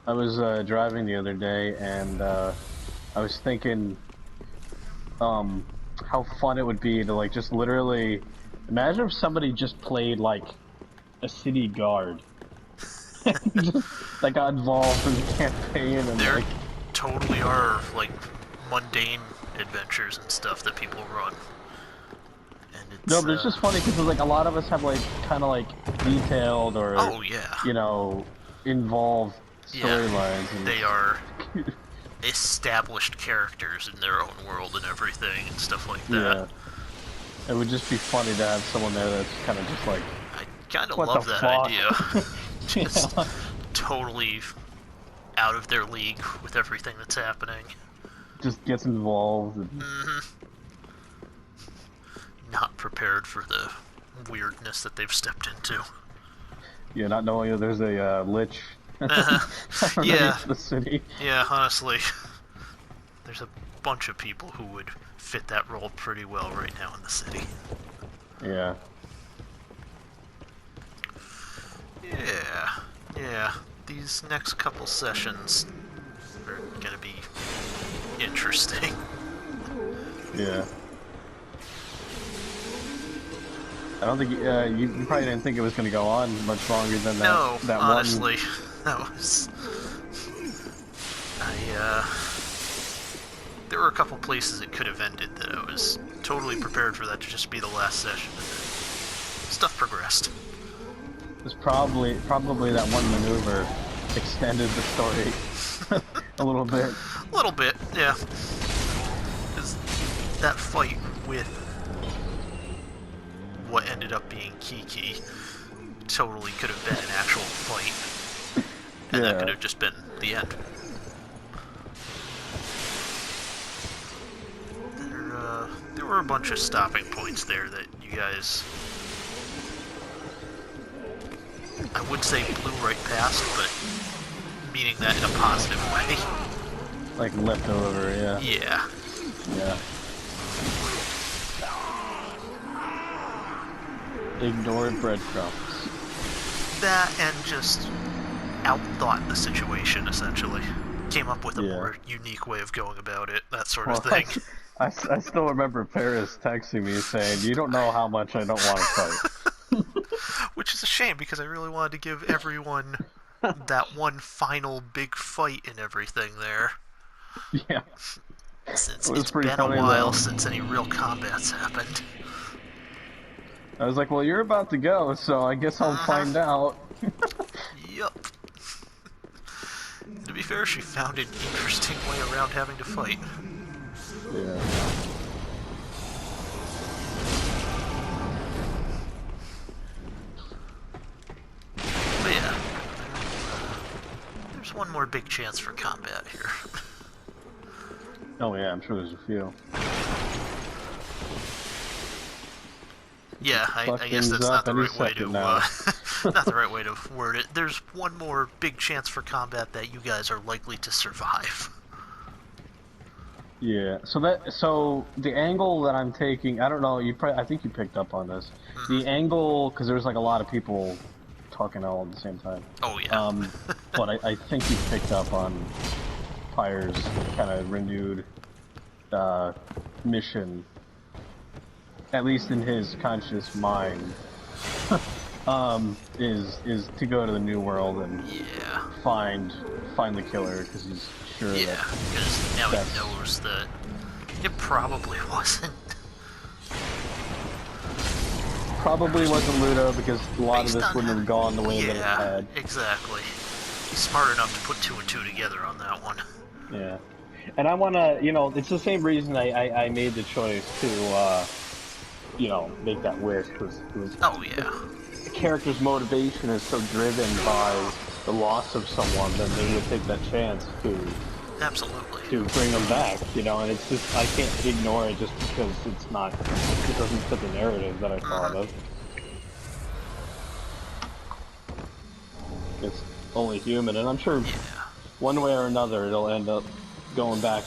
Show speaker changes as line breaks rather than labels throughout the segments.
I was driving the other day, and I was thinking, how fun it would be to like just literally imagine if somebody just played like a city guard, just that got involved in the campaign and
There
like.
totally are like mundane adventures and stuff that people run, and
No,
it's
but it's just funny because like a lot of us have like kind of like detailed or
oh yeah,
you know involved
yeah,
storylines
they
and
are established characters in their own world and everything and stuff like that.
yeah, it would just be funny to have someone there that's kind of just like,
I kind of
what the
love that
fuck?
idea. Just
Yeah,
totally out of their league with everything that's happening.
just gets involved. And,
Hmm. Not prepared for the weirdness that they've stepped into.
yeah, not knowing that there's a lich
Uh, yeah,
underneath the city.
yeah, honestly. There's a bunch of people who would fit that role pretty well right now in the city.
Yeah.
Yeah, yeah. These next couple sessions are gonna be interesting.
Yeah. I don't think you probably didn't think it was going to go on much longer than that.
No,
that
honestly,
one.
that was. There were a couple places it could have ended that I was totally prepared for that to just be the last session, and then stuff progressed.
It was probably that one maneuver extended the story a little bit.
A little bit, yeah. Because that fight with what ended up being Kiki totally could have been an actual fight, and that could have just been the end. There were a bunch of stopping points there that you guys, I would say, blew right past, but meaning that in a positive way.
Like leftover, yeah.
Yeah.
Yeah. Ignored breadcrumbs.
That and just outthought the situation, essentially. Came up with a more unique way of going about it, that sort of thing.
I still remember Paris texting me saying, "You don't know how much I don't want to fight."
Which is a shame, because I really wanted to give everyone that one final big fight and everything there.
Yeah.
Since it's been a while since any real combats happened.
I was like, well, you're about to go, so I guess I'll find out.
Yup. To be fair, she found an interesting way around having to fight.
Yeah.
But yeah, there's one more big chance for combat here.
Oh yeah, I'm sure there's a few.
Yeah, I guess that's not the right way to not the right way to word it. There's one more big chance for combat that you guys are likely to survive.
Yeah. So the angle that I'm taking, I don't know. I think you picked up on this. The angle, because there's like a lot of people talking all at the same time.
Oh yeah.
But I think you picked up on Pyre's kind of renewed mission, at least in his conscious mind, is to go to the New World and find the killer, because he's sure that
because now he knows that it probably wasn't.
Probably wasn't Ludo, because a lot of this wouldn't have gone the way that it had.
Exactly. He's smart enough to put two and two together on that one.
Yeah. And I want to, it's the same reason I made the choice to, make that wish.
Oh, yeah.
The character's motivation is so driven by the loss of someone that they would take that chance to...
Absolutely.
To bring them back, and it's just, I can't ignore it just because it doesn't fit the narrative that I thought of. It's only human, and I'm sure one way or another it'll end up going back.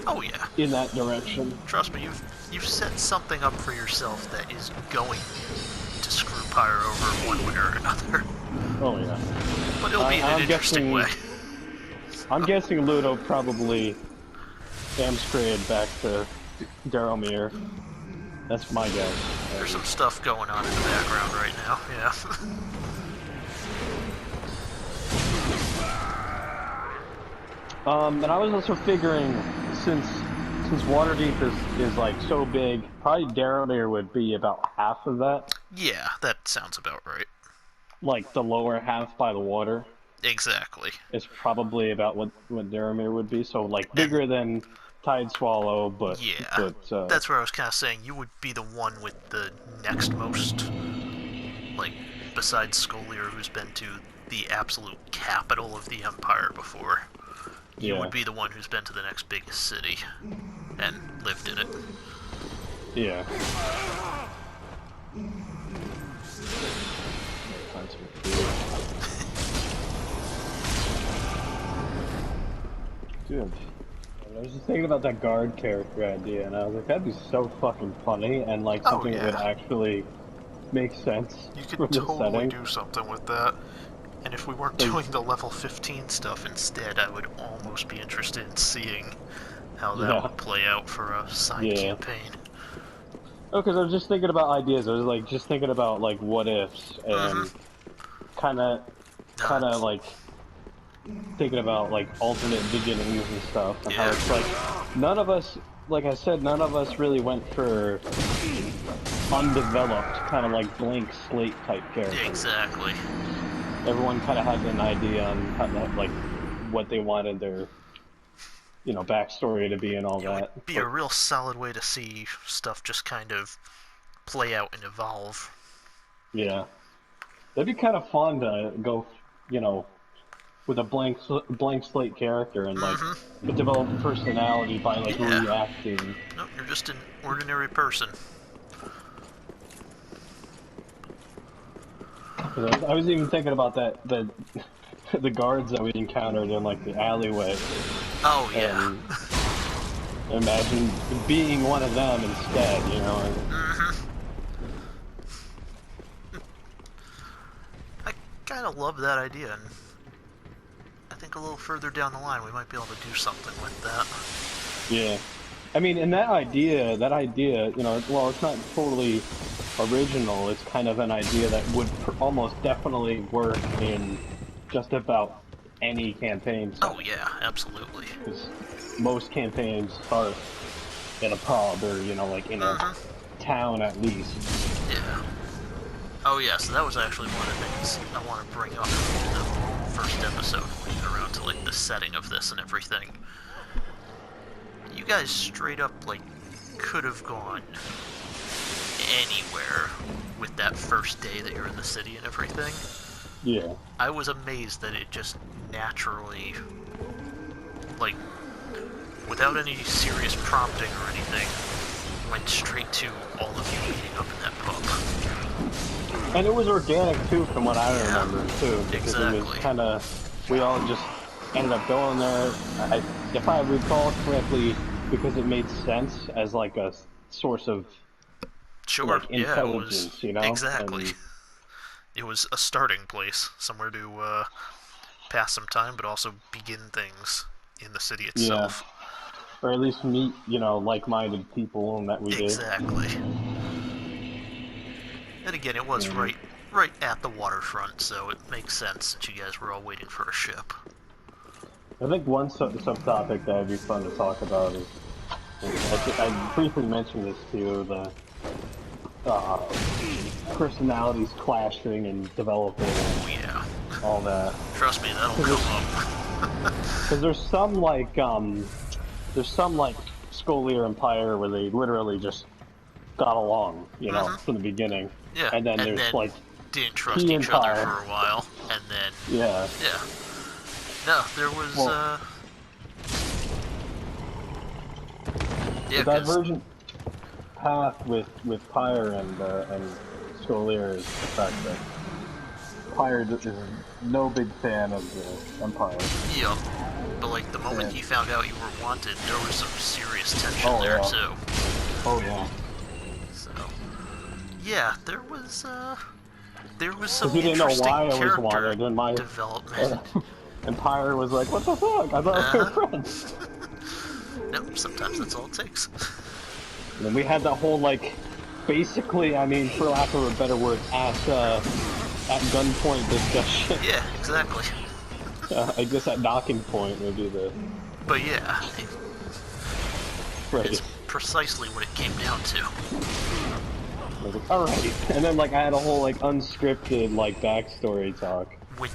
Oh yeah.
In that direction.
Trust me, you've set something up for yourself that is going to screw Pyre over one way or another.
Oh yeah.
But it'll be in an interesting way.
I'm guessing Ludo probably Amstrayed back to Daromir. That's my guess.
There's some stuff going on in the background right now, yeah.
And I was also figuring, since Waterdeep is like so big, probably Daromir would be about half of that.
Yeah, that sounds about right.
Like the lower half by the water.
Exactly.
Is probably about what Daromir would be. So like bigger than Tide Swallow, but
yeah,
but
that's where I was kind of saying you would be the one with the next most, like, besides Skolier, who's been to the absolute capital of the Empire before. You would be the one who's been to the next biggest city and lived in it.
Yeah. Dude, I was just thinking about that guard character idea, and I was like, that'd be so fucking funny, and like something that would actually make sense.
You could totally do something with that. And if we weren't doing the level 15 stuff instead, I would almost be interested in seeing how that would play out for a side campaign.
Oh, because I was just thinking about ideas. I was like just thinking about like what ifs and kind of like thinking about like alternate beginnings and stuff, and how it's like none of us, like I said, none of us really went for undeveloped kind of like blank slate type characters.
Exactly.
Everyone kind of had an idea on kind of like what they wanted their, you know, backstory to be and all that.
It would be a real solid way to see stuff just kind of play out and evolve.
Yeah, that'd be kind of fun to go, you know, with a blank slate character and like develop a personality by like reacting.
Nope, you're just an ordinary person.
I was even thinking about the guards that we encountered in like the alleyway.
Oh yeah.
And imagine being one of them instead, you know.
I kind of love that idea, and I think a little further down the line we might be able to do something with that.
Yeah. I mean, and that idea, you know, well, it's not totally original. It's kind of an idea that would almost definitely work in just about any campaign.
Oh yeah, absolutely.
Because most campaigns start in a pub or, you know, like in a town at least.
Yeah. Oh yeah, so that was actually one of the things I want to bring up in the first episode when we get around to like the setting of this and everything. You guys straight up, like, could have gone anywhere with that first day that you're in the city and everything.
Yeah.
I was amazed that it just naturally, like, without any serious prompting or anything, went straight to all of you meeting up in that pub.
And it was organic, too, from what I remember, too. Because it was kind of, we all just ended up going there, if I recall correctly, because it made sense as like a source of like, intelligence, you know?
Exactly. And it was a starting place, somewhere to pass some time, but also begin things in the city itself.
Yeah. Or at least meet, you know, like-minded people and that we did.
Exactly. And again, it was right at the waterfront, so it makes sense that you guys were all waiting for a ship.
I think one subtopic that would be fun to talk about is, I briefly mentioned this to you, the personalities clashing and developing and all that.
Trust me, that'll come up.
Because there's some like Skolier and Pyre where they literally just got along, you know, from the beginning.
Yeah,
and then there's like
didn't trust each other for a while, and then yeah. No, there was
the divergent path with Pyre and Skolier is the fact that Pyre is no big fan of the Empire.
Yep. But like the moment he found out you were wanted, there was some serious tension there too.
Oh yeah.
So yeah, there was some
he didn't know
interesting
why I was
character
wanted in my
development.
And Pyre was like, what the fuck? I thought we were friends.
Nope, sometimes that's all it takes.
And then we had that whole, like, basically, I mean, for lack of a better word, at gunpoint discussion.
Yeah, exactly.
I guess at docking point would be the...
But yeah,
Right.
it's precisely what it came down to.
I was like, alright. And then, like, I had a whole, like, unscripted, like, backstory talk.
Which,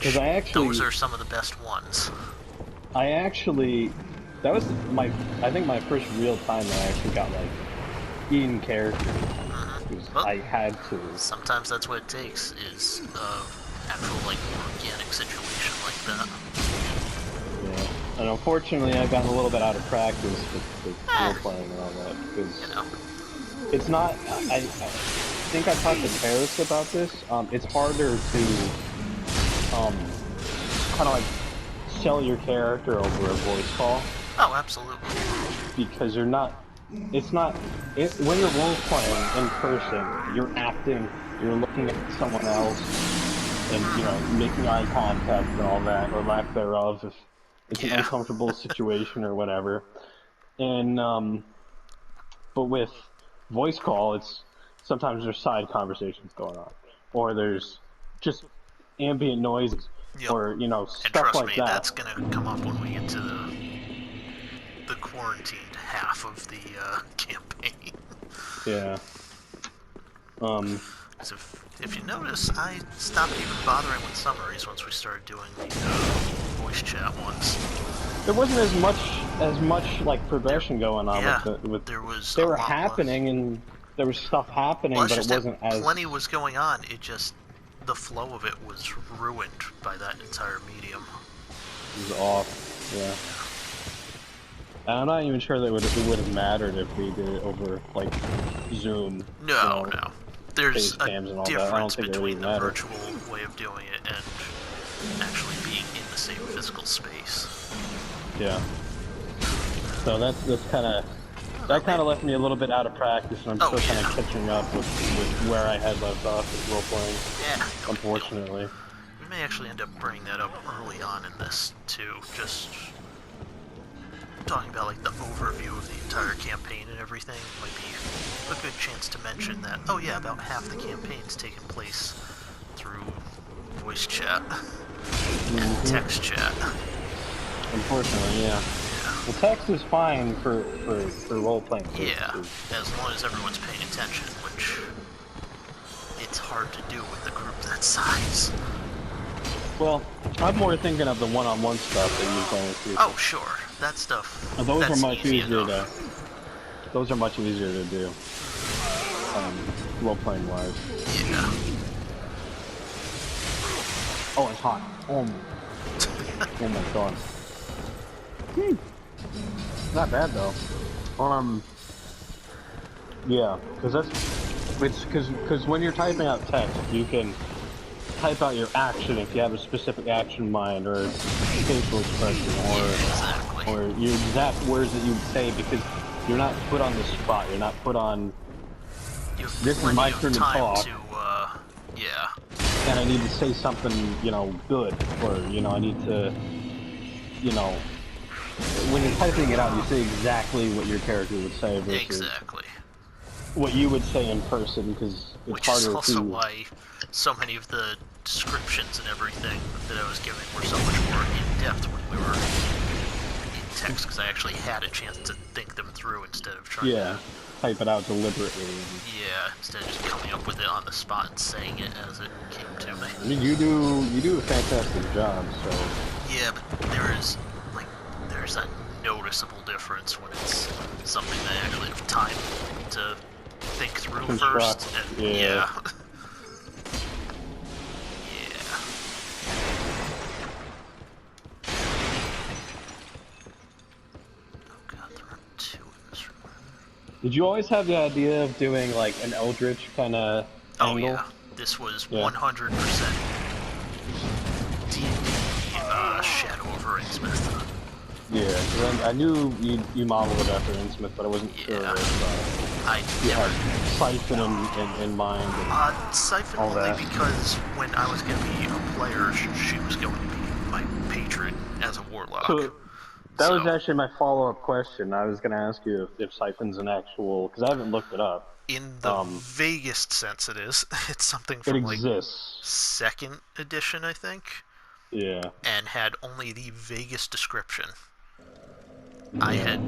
those
are some of the best ones.
I actually... That was I think my first real time that I actually got, like, in character.
Well,
I had to.
Sometimes that's what it takes, is actual, like, organic situation like that.
Yeah. And unfortunately, I've gotten a little bit out of practice with role-playing and all that, because...
You know.
It's not... I think I talked to Paris about this. It's harder to, kind of, like, sell your character over a voice call.
Oh, absolutely.
Because you're not... It's not... when you're role-playing in person, you're acting, you're looking at someone else, and, you know, making eye contact and all that, or lack thereof, if it's an uncomfortable situation or whatever. And, but with voice call, it's... Sometimes there's side conversations going on. Or there's just ambient noises, or, you know, stuff like that.
That's gonna come up when we get to the quarantined half of the campaign.
Yeah.
So if you notice, I stopped even bothering with summaries once we started doing the voice chat ones.
There wasn't as much like progression going on with
there was
they were happening and there was stuff happening, but it wasn't as
plenty was going on. It just the flow of it was ruined by that entire medium.
It was off. Yeah. And I'm not even sure that it would have mattered if we did it over like Zoom.
No, no. There's a difference
between
between the virtual way of doing it and actually being in the same physical space.
Yeah. So that's kind of left me a little bit out of practice, and I'm still kind of catching up with where I had left off with role playing.
Yeah.
Unfortunately.
We may actually end up bringing that up early on in this too. Just talking about like the overview of the entire campaign and everything might be a good chance to mention that. Oh yeah, about half the campaign's taking place through voice chat and text chat.
Unfortunately, yeah. Well, text is fine for role-playing purposes.
Yeah, as long as everyone's paying attention, which it's hard to do with a group that size.
Well, I'm more thinking of the one-on-one stuff that you've done with people.
Oh, sure. That stuff.
Those
that's
are much easier
enough.
Those are much easier to do. Role-playing wise.
Yeah.
Oh, it's hot. Oh my god. Not bad though. Yeah, because when you're typing out text, you can type out your action if you have a specific action in mind, or facial expression, or your exact words that you would say, because you're not put on the spot. You're not put on. This is my turn to talk.
Yeah.
And I need to say something, you know, good, or you know, I need to, you know. When you're typing it out, you say exactly what your character would say versus what you would say in person, because it's harder to...
Which is also why so many of the descriptions and everything that I was giving were so much more in-depth when we were in text, because I actually had a chance to think them through instead of trying to...
type it out deliberately.
Yeah, instead of just coming up with it on the spot and saying it as it came to me.
I mean, you do a fantastic job, so...
Yeah, but there's a noticeable difference when it's something that I actually have time to think through first. And, yeah. Oh god, there are two in this room.
Did you always have the idea of doing like an Eldritch kind of angle?
Oh yeah, this was 100% D&D Shadow over Innsmouth.
Yeah, I knew you modeled it after Innsmouth, but I wasn't sure if you had Siphon in mind.
Siphon only because when I was going to be a player, she was going to be my patron as a warlock.
So that was actually my follow-up question. I was going to ask you if Siphon's an actual, because I haven't looked it up.
In the vaguest sense, it is. It's something from
it exists.
like 2nd edition, I think.
Yeah.
And had only the vaguest description. I had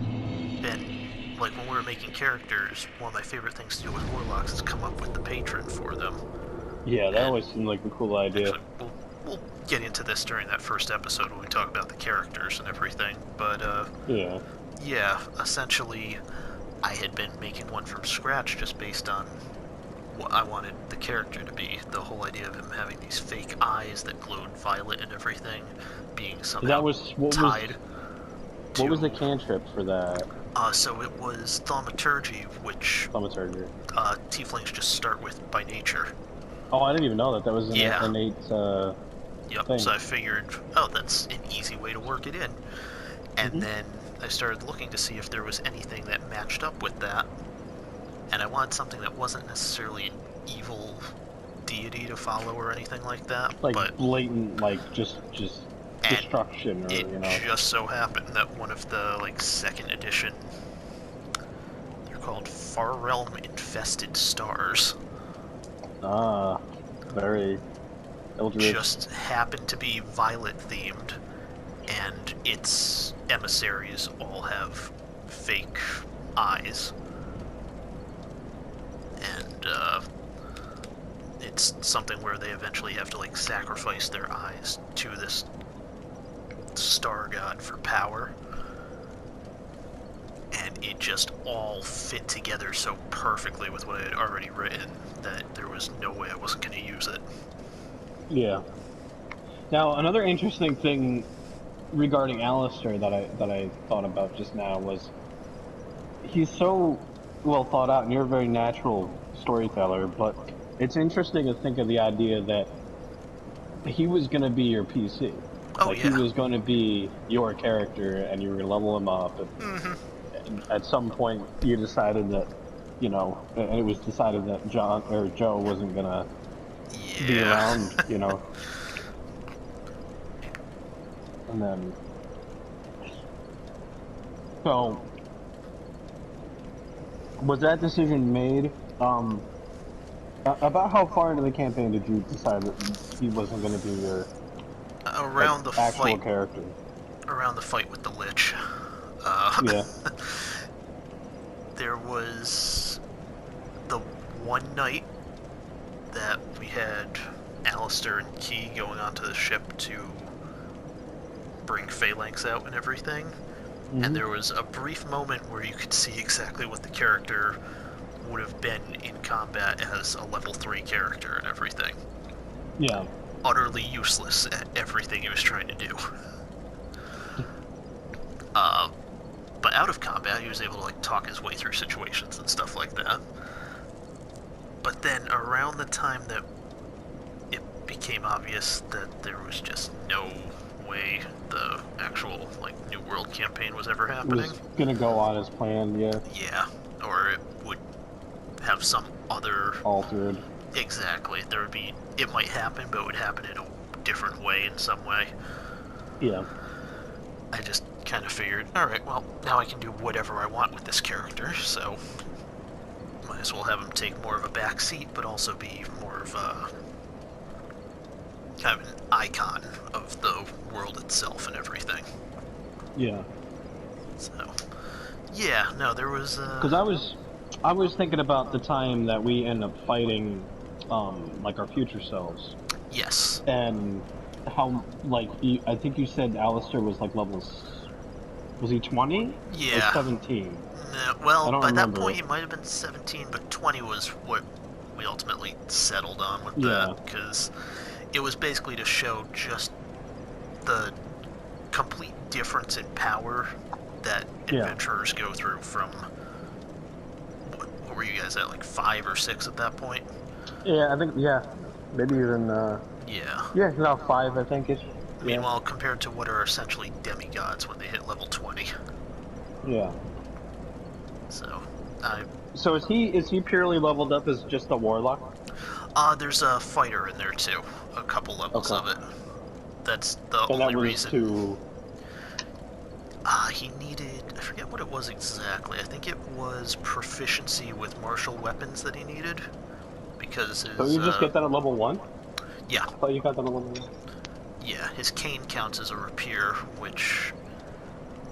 been, like, when we were making characters, one of my favorite things to do with warlocks is come up with the patron for them.
Yeah, that always seemed like a cool idea.
Actually, we'll get into this during that first episode when we talk about the characters and everything, but, yeah, essentially, I had been making one from scratch just based on what I wanted the character to be. The whole idea of him having these fake eyes that glowed violet and everything, being somehow tied.
What was the cantrip for that?
So it was thaumaturgy, which tieflings just start with by nature.
Oh, I didn't even know that. That was an innate
Yep,
thing.
so I figured, oh, that's an easy way to work it in. And then I started looking to see if there was anything that matched up with that. And I wanted something that wasn't necessarily an evil deity to follow or anything like that.
Like
but
blatant, like just destruction, or
it just so happened that one of the like 2nd edition, they're called Far Realm Infested Stars.
Ah, very eldritch.
Just happened to be violet themed, and its emissaries all have fake eyes. And it's something where they eventually have to like sacrifice their eyes to this star god for power. And it just all fit together so perfectly with what I had already written that there was no way I wasn't going to use it.
Yeah. Now, another interesting thing regarding Alistair that I thought about just now was he's so well thought out, and you're a very natural storyteller, but it's interesting to think of the idea that he was going to be your PC. He was going to be your character, and you were going to level him up. And at some point, you decided that, and it was decided that Joe wasn't going to be around, And then, so, was that decision made? About how far into the campaign did you decide that he wasn't going to be your actual character?
Around the fight with the Lich.
Yeah.
There was the one night that we had Alistair and Key going onto the ship to bring Phalanx out and everything. And there was a brief moment where you could see exactly what the character would have been in combat as a level 3 character and everything.
Yeah.
Utterly useless at everything he was trying to do. But out of combat, he was able to like talk his way through situations and stuff like that. But then around the time that it became obvious that there was just no way the actual like New World campaign was ever happening.
It was gonna go on as planned, yeah.
Yeah, or it would have some other
altered.
Exactly. There would be. It might happen, but it would happen in a different way in some way.
Yeah.
I just kind of figured, alright, well, now I can do whatever I want with this character, so might as well have him take more of a back seat, but also be more of a kind of an icon of the world itself and everything.
Yeah.
So, yeah, no, there was.
Because I was thinking about the time that we end up fighting, like our future selves.
Yes.
And how, like, I think you said Alistair was like levels. Was he 20?
Yeah.
Or 17?
Well, by that point he might have been 17, but 20 was what we ultimately settled on with that, because it was basically to show just the complete difference in power that adventurers go through from, what were you guys at, like 5 or 6 at that point?
Yeah, I think, maybe even, Yeah, no, 5, I think it's...
Meanwhile, compared to what are essentially demigods when they hit level 20.
Yeah.
So,
So is he purely leveled up as just a warlock?
There's a fighter in there too. A couple levels of it. That's the
And that
only
was
reason.
to...
He needed, I forget what it was exactly. I think it was proficiency with martial weapons that he needed. Because his,
So you just get that at level 1?
yeah.
I thought you got that at level 1.
Yeah, his cane counts as a rapier, which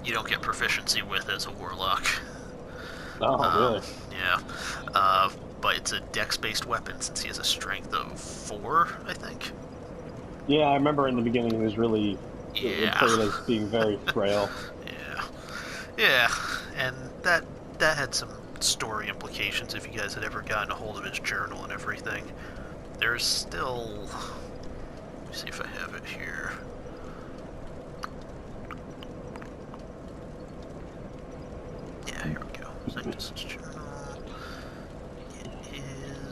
you don't get proficiency with as a warlock.
Oh, really?
Yeah. But it's a dex-based weapon since he has a strength of 4, I think.
Yeah, I remember in the beginning he was really...
Yeah.
played as being very frail.
Yeah. Yeah, and that had some story implications if you guys had ever gotten a hold of his journal and everything. There's still... Let me see if I have it here. Yeah, here we go. Sanctus' journal. It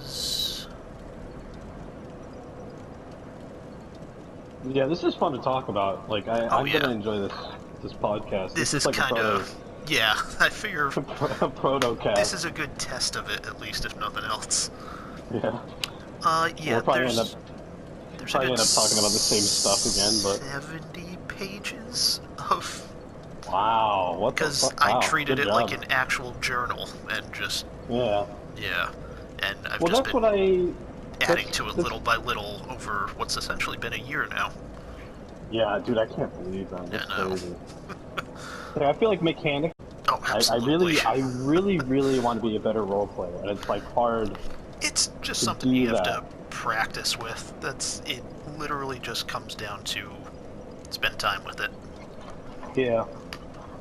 is...
Yeah, this is fun to talk about. Like, I'm gonna enjoy this podcast.
This is
like
kind of... Yeah, I figure...
a proto-cast.
This is a good test of it, at least, if nothing else.
Yeah.
Yeah,
we'll probably end up talking about the same stuff again, but...
70 pages of...
Wow, what the fuck?
Because I
wow,
treated it
job.
like an actual journal, and just...
Yeah.
Yeah. And I've
well,
just
that's
been
what I...
adding to it little by little over what's essentially been a year now.
Yeah, dude, I can't believe that. That's crazy.
Yeah,
I feel like mechanics...
Oh, absolutely.
I really want to be a better role player, and it's like hard.
It's just something you have to practice with. It literally just comes down to spend time with it.
Yeah.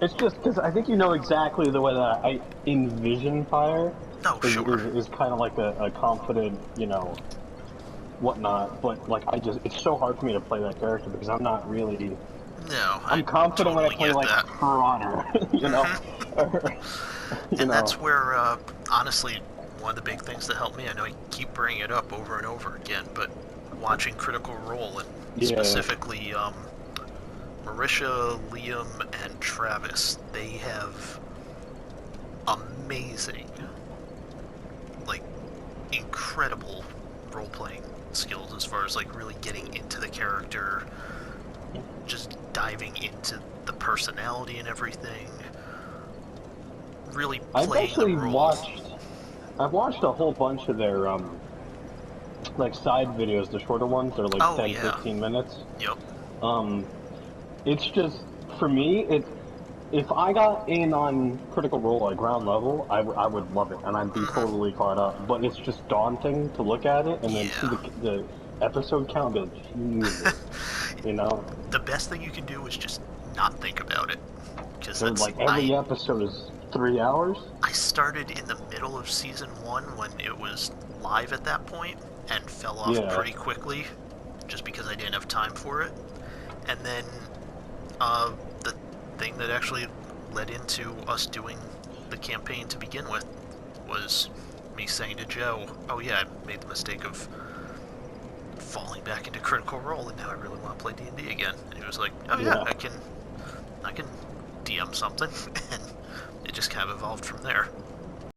It's just because I think you know exactly the way that I envision fire.
Oh, sure.
Is kind of like a confident, you know, whatnot. But like it's so hard for me to play that character because I'm not really.
No,
I'm confident
totally
when I play like
that.
Her Honor, you know.
And that's where, honestly, one of the big things that helped me. I know I keep bringing it up over and over again, but watching Critical Role and specifically Marisha, Liam, and Travis, they have amazing, like, incredible role-playing skills as far as, like, really getting into the character, just diving into the personality and everything, really playing the role.
I've watched a whole bunch of their, like, side videos, the shorter ones. They're like 10, 15 minutes.
Yep.
It's just, for me, if I got in on Critical Role at ground level, I would love it, and I'd be totally caught up. But it's just daunting to look at it, and then see the episode count, and Jesus, you know?
The best thing you can do is just not think about it. Because that's
like, every episode is 3 hours?
I started in the middle of Season 1 when it was live at that point, and fell off pretty quickly, just because I didn't have time for it. And then, the thing that actually led into us doing the campaign to begin with was me saying to Joe, oh yeah, I made the mistake of falling back into Critical Role, and now I really want to play D&D again. And he was like, oh yeah, I can DM something, and it just kind of evolved from there.